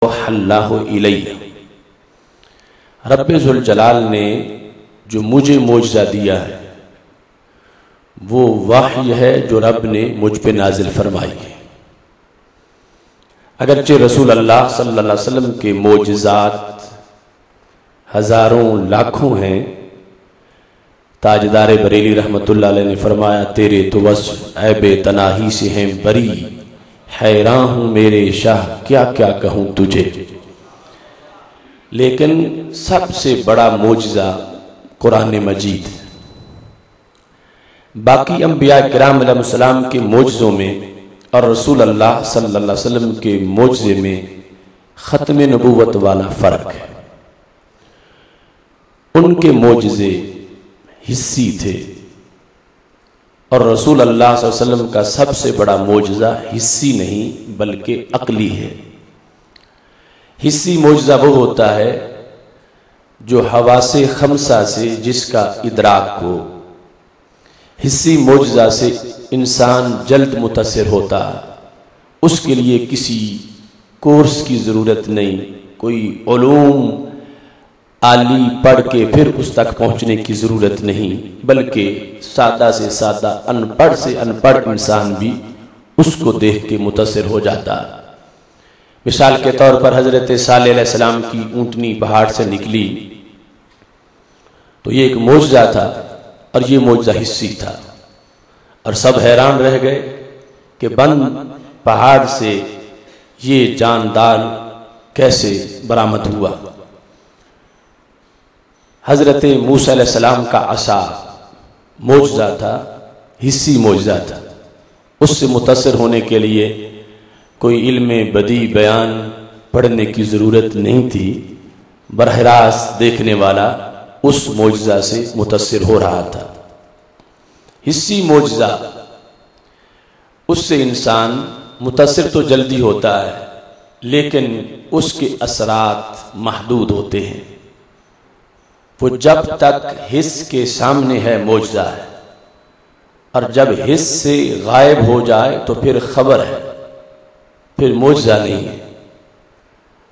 اللہ الیہ، رب ذوالجلال نے جو مجھے معجزہ دیا ہے وہ وحی ہے جو رب نے مجھ پہ نازل فرمائی ہے۔ اگرچہ رسول اللہ صلی اللہ علیہ وسلم کے معجزات ہزاروں لاکھوں ہیں، تاجدار بریلی رحمت اللہ علیہ نے فرمایا تیرے تو وصف عیب تناہی سے ہیں بری، حیران ہوں میرے شاہ کیا کیا کہوں تجھے۔ لیکن سب سے بڑا معجزہ قرآن مجید، باقی انبیاء کرام علیہ السلام کے معجزوں میں اور رسول اللہ صلی اللہ علیہ وسلم کے معجزے میں ختم نبوت والا فرق ہے۔ ان کے معجزے حسی تھے اور رسول اللہ صلی اللہ علیہ وسلم کا سب سے بڑا معجزہ حسی نہیں بلکہ عقلی ہے۔ حسی معجزہ وہ ہوتا ہے جو حواس خمسہ سے جس کا ادراک ہو۔ حسی معجزہ سے انسان جلد متاثر ہوتا ہے، اس کے لیے کسی کورس کی ضرورت نہیں، کوئی علوم عالی پڑھ کے پھر اس تک پہنچنے کی ضرورت نہیں، بلکہ سادہ سے سادہ ان پڑھ سے ان پڑھ انسان بھی اس کو دیکھ کے متاثر ہو جاتا ہے۔ مثال کے طور پر حضرت صالح علیہ السلام کی اونٹنی پہاڑ سے نکلی تو یہ ایک معجزہ تھا اور یہ معجزہ حسی تھا، اور سب حیران رہ گئے کہ بند پہاڑ سے یہ جاندار کیسے برآمد ہوا۔ حضرت موسیٰ علیہ السلام کا عصا معجزہ تھا، حسی معجزہ تھا، اس سے متاثر ہونے کے لیے کوئی علم بدیع بیان پڑھنے کی ضرورت نہیں تھی، براہ راست دیکھنے والا اس معجزہ سے متاثر ہو رہا تھا۔ حسی معجزہ اس سے انسان متاثر تو جلدی ہوتا ہے لیکن اس کے اثرات محدود ہوتے ہیں۔ وہ جب تک حس کے سامنے ہے معجزہ ہے، اور جب حس سے غائب ہو جائے تو پھر خبر ہے، پھر معجزہ نہیں ہے۔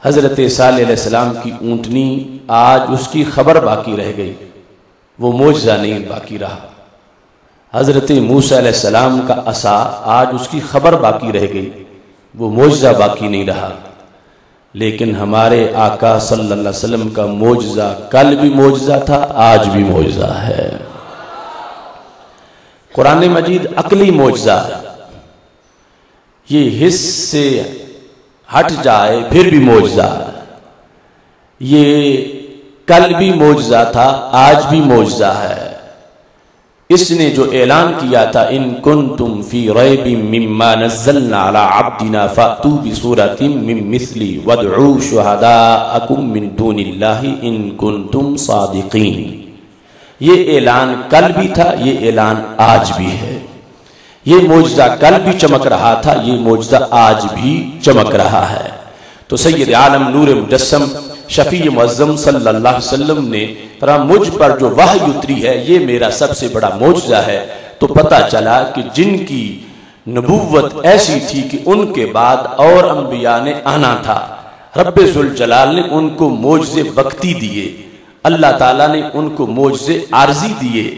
حضرت صالح علیہ السلام کی اونٹنی آج اس کی خبر باقی رہ گئی، وہ معجزہ نہیں باقی رہا۔ حضرت موسیٰ علیہ السلام کا عصا آج اس کی خبر باقی رہ گئی، وہ معجزہ باقی نہیں رہا۔ لیکن ہمارے آقا صلی اللہ علیہ وسلم کا معجزہ کل بھی معجزہ تھا، آج بھی معجزہ ہے۔ قرآن مجید عقلی معجزہ ہے، یہ حس سے ہٹ جائے پھر بھی معجزہ ہے۔ یہ کل بھی معجزہ تھا، آج بھی معجزہ ہے۔ اس نے جو اعلان کیا تھا ان کنتم فی ریب مما نزلنا علی عبدنا فأتوا بسورۃ من مثلہ وادعوا شہداءکم من دون اللہ ان کنتم صادقین، یہ اعلان کل بھی تھا، یہ اعلان آج بھی ہے۔ یہ معجزہ کل بھی چمک رہا تھا، یہ معجزہ آج بھی چمک رہا ہے۔ تو سید عالم نور مجسم شفیع معظم صلی اللہ علیہ وسلم نے فرمایا مجھ پر جو وحی اتری ہے یہ میرا سب سے بڑا معجزہ ہے۔ تو پتہ چلا کہ جن کی نبوت ایسی تھی کہ ان کے بعد اور انبیاء نے آنا تھا، رب ذوالجلال نے ان کو معجزے وقتی دیے، اللہ تعالیٰ نے ان کو معجزے عارضی دیے،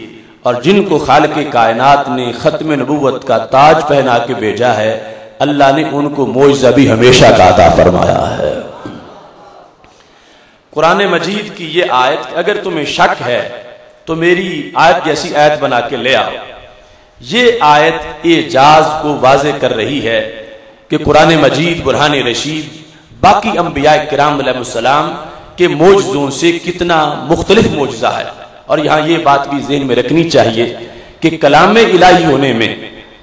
اور جن کو خالق کائنات نے ختم نبوت کا تاج پہنا کے بھیجا ہے اللہ نے ان کو معجزہ بھی ہمیشہ کا عطا فرمایا ہے۔ قرآن مجید کی یہ آیت اگر تمہیں شک ہے تو میری آیت جیسی آیت بنا کے لے آؤ۔ یہ آیت اعجاز کو واضح کر رہی ہے کہ قرآن مجید برہان رشید باقی انبیاء کرام علیہ السلام کے معجزوں سے کتنا مختلف معجزہ ہے۔ اور یہاں یہ بات بھی ذہن میں رکھنی چاہیے کہ کلام الہی ہونے میں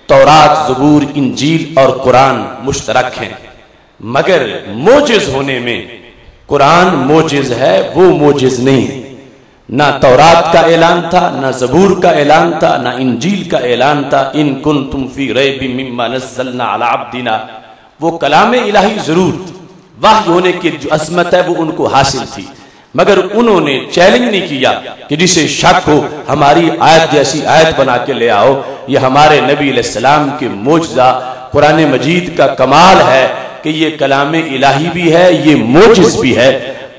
تورات، زبور، انجیل اور قرآن مشترک ہیں، مگر معجز ہونے میں قرآن معجز ہے، وہ معجز نہیں ہے۔ نہ تورات کا اعلان تھا، نہ زبور کا اعلان تھا، نہ انجیل کا اعلان تھا ان کنتم فی ریب مما نزلنا علی عبدنا۔ وہ کلام الہی ضرور وحی ہونے کی جو عظمت ہے وہ ان کو حاصل تھی، مگر انہوں نے چیلنج نہیں کیا کہ جسے شک ہو ہماری آیت جیسی آیت بنا کے لے آؤ۔ یہ ہمارے نبی علیہ السلام کے معجزہ قرآن مجید کا کمال ہے کہ یہ کلام الہی بھی ہے، یہ معجز بھی ہے،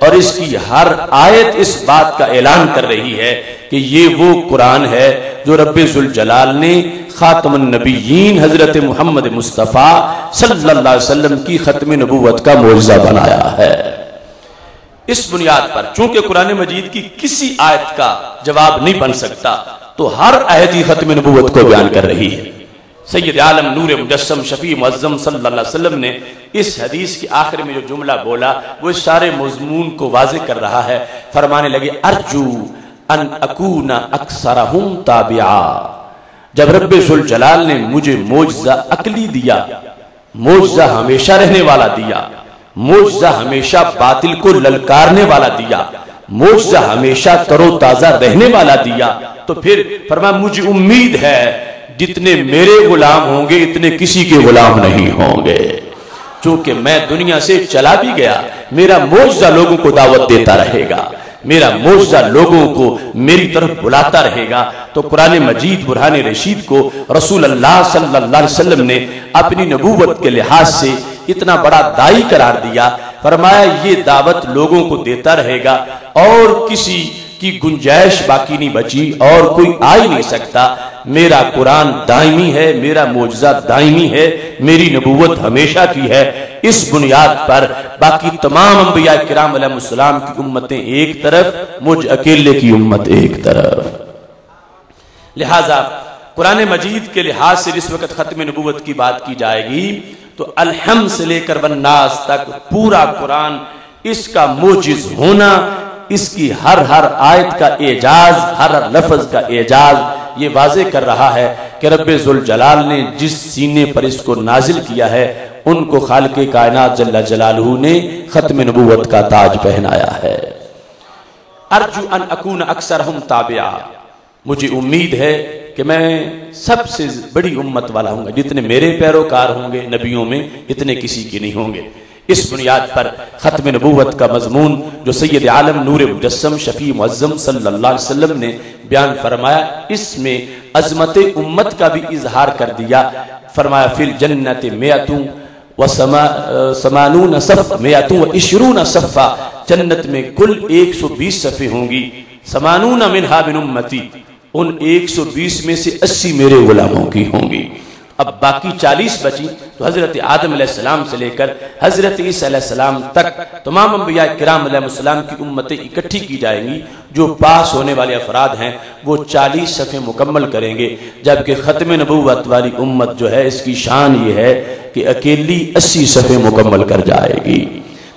اور اس کی ہر آیت اس بات کا اعلان کر رہی ہے کہ یہ وہ قرآن ہے جو رب ذوالجلال نے خاتم النبیین حضرت محمد مصطفیٰ صلی اللہ علیہ وسلم کی ختم نبوت کا معجزہ بنایا ہے۔ اس بنیاد پر چونکہ قرآن مجید کی کسی آیت کا جواب نہیں بن سکتا تو ہر آیت ہی ختم نبوت کو بیان کر رہی ہے۔ سید عالم نور مجسم شفیع معظم صلی اللہ علیہ وسلم نے اس حدیث کے آخر میں جو جملہ بولا وہ اس سارے مضمون کو واضح کر رہا ہے۔ فرمانے لگے ارجو ان اکون اکثرہم تابعا، جب رب ذوالجلال نے مجھے معجزہ عقلی دیا، معجزہ ہمیشہ رہنے والا دیا، معجزہ ہمیشہ باطل کو للکارنے والا دیا، معجزہ ہمیشہ تر و تازہ رہنے والا دیا، تو پھر فرمایا مجھے امید ہے جتنے میرے غلام ہوں گے اتنے کسی کے غلام نہیں ہوں گے، چونکہ میں دنیا سے چلا بھی گیا، میرا معجزہ لوگوں کو دعوت دیتا رہے گا، میرا معجزہ لوگوں کو میری طرف بلاتا رہے گا۔ تو قرآن مجید برہان رشید کو رسول اللہ صلی اللہ علیہ وسلم نے اپنی نبوت کے لحاظ سے اتنا بڑا داعی قرار دیا، فرمایا یہ دعوت لوگوں کو دیتا رہے گا اور کسی کی گنجائش باقی نہیں بچی اور کوئی آ ہی نہیں سکتا، میرا قرآن دائمی ہے، میرا معجزہ دائمی ہے، میری نبوت ہمیشہ کی ہے۔ اس بنیاد پر باقی تمام انبیاء کرام علیہ السلام کی امتیں ایک طرف، مجھ اکیلے کی امت ایک طرف۔ لہٰذا قرآن مجید کے لحاظ سے جس وقت ختم نبوت کی بات کی جائے گی تو الحمد سے لے کر والناس تک پورا قرآن، اس کا معجز ہونا، اس کی ہر آیت کا اعجاز، ہر لفظ کا اعجاز یہ واضح کر رہا ہے کہ رب ذوالجلال نے جس سینے پر اس کو نازل کیا ہے ان کو خالق کائنات جل جلالہ نے ختم نبوت کا تاج پہنایا ہے۔ ارجو ان اکون اکثرہم تابعا، مجھے امید ہے کہ میں سب سے بڑی امت والا ہوں گا، جتنے میرے پیروکار ہوں گے نبیوں میں اتنے کسی کے نہیں ہوں گے۔ اس بنیاد پر ختم نبوت کا مضمون جو سید عالم نور مجسم شفیع معظم صلی اللہ علیہ وسلم نے بیان فرمایا، اس میں عظمت امت کا بھی اظہار کر دیا۔ فرمایا فی الجنت مئۃ و ثمانون صف، مئۃ و عشرون صفا، جنت میں کل 120 صفیں ہوں گی، ثمانون منہا من امتی، ان 120 میں سے 80 میرے غلاموں کی ہوں گی۔ اب باقی 40 بچی تو حضرت آدم علیہ السلام سے لے کر حضرت عیسیٰ علیہ السلام تک تمام انبیاء کرام علیہ السلام کی امتیں اکٹھی کی جائیں گی۔ جو پاس ہونے والے افراد ہیں وہ 40 صفیں مکمل کریں گے، جبکہ ختم نبوت والی امت جو ہے اس کی شان یہ ہے کہ اکیلی 80 صفیں مکمل کر جائے گی۔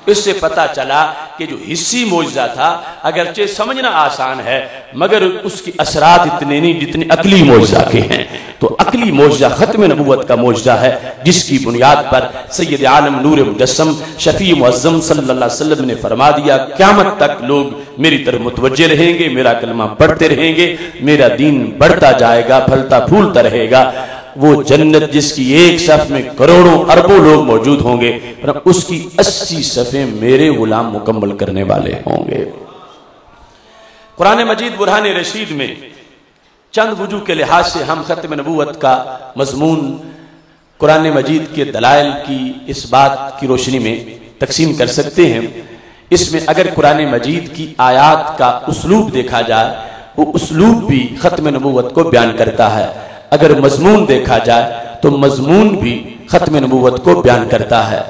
اس سے پتہ چلا کہ جو حصی معجزہ تھا اگرچہ سمجھنا آسان ہے مگر اس کی اثرات اتنے نہیں جتنے عقلی معجزہ کے ہیں۔ تو عقلی معجزہ ختم نبوت کا معجزہ ہے، جس کی بنیاد پر سید عالم نور مجسم شفیع معظم صلی اللہ علیہ وسلم نے فرما دیا قیامت تک لوگ میری طرف متوجہ رہیں گے، میرا کلمہ پڑھتے رہیں گے، میرا دین بڑھتا جائے گا، پھلتا پھولتا رہے گا۔ وہ جنت جس کی ایک صف میں کروڑوں اربوں لوگ موجود ہوں گے، اس کی 80 صفیں میرے غلام مکمل کرنے والے ہوں گے۔ قرآن مجید برہان رشید میں چند وجوہ کے لحاظ سے ہم ختم نبوت کا مضمون قرآن مجید کے دلائل کی اس بات کی روشنی میں تقسیم کر سکتے ہیں۔ اس میں اگر قرآن مجید کی آیات کا اسلوب دیکھا جائے وہ اسلوب بھی ختم نبوت کو بیان کرتا ہے، اگر مضمون دیکھا جائے تو مضمون بھی ختم نبوت کو بیان کرتا ہے۔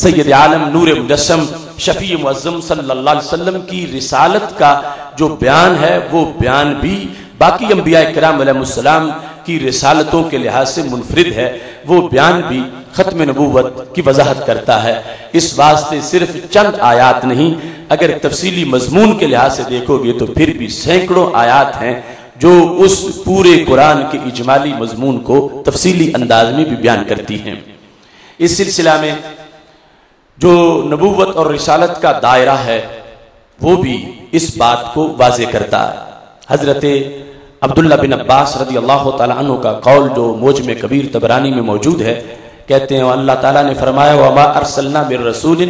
سید عالم نور مجسم شفیع معظم صلی اللہ علیہ وسلم کی رسالت کا جو بیان ہے وہ بیان بھی باقی انبیاء کرام علیہ السلام کی رسالتوں کے لحاظ سے منفرد ہے، وہ بیان بھی ختم نبوت کی وضاحت کرتا ہے۔ اس واسطے صرف چند آیات نہیں، اگر تفصیلی مضمون کے لحاظ سے دیکھو گے تو پھر بھی سینکڑوں آیات ہیں جو اس پورے قرآن کے اجمالی مضمون کو تفصیلی انداز میں بھی بیان کرتی ہیں۔ اس سلسلہ میں جو نبوت اور رسالت کا دائرہ ہے وہ بھی اس بات کو واضح کرتا ہے۔ حضرت عبداللہ بن عباس رضی اللہ تعالیٰ عنہ کا قول جو موجم کبیر طبرانی میں موجود ہے، کہتے ہیں اللہ تعالیٰ نے فرمایا وَمَا أَرْسَلْنَا بِالرَّسُولٍ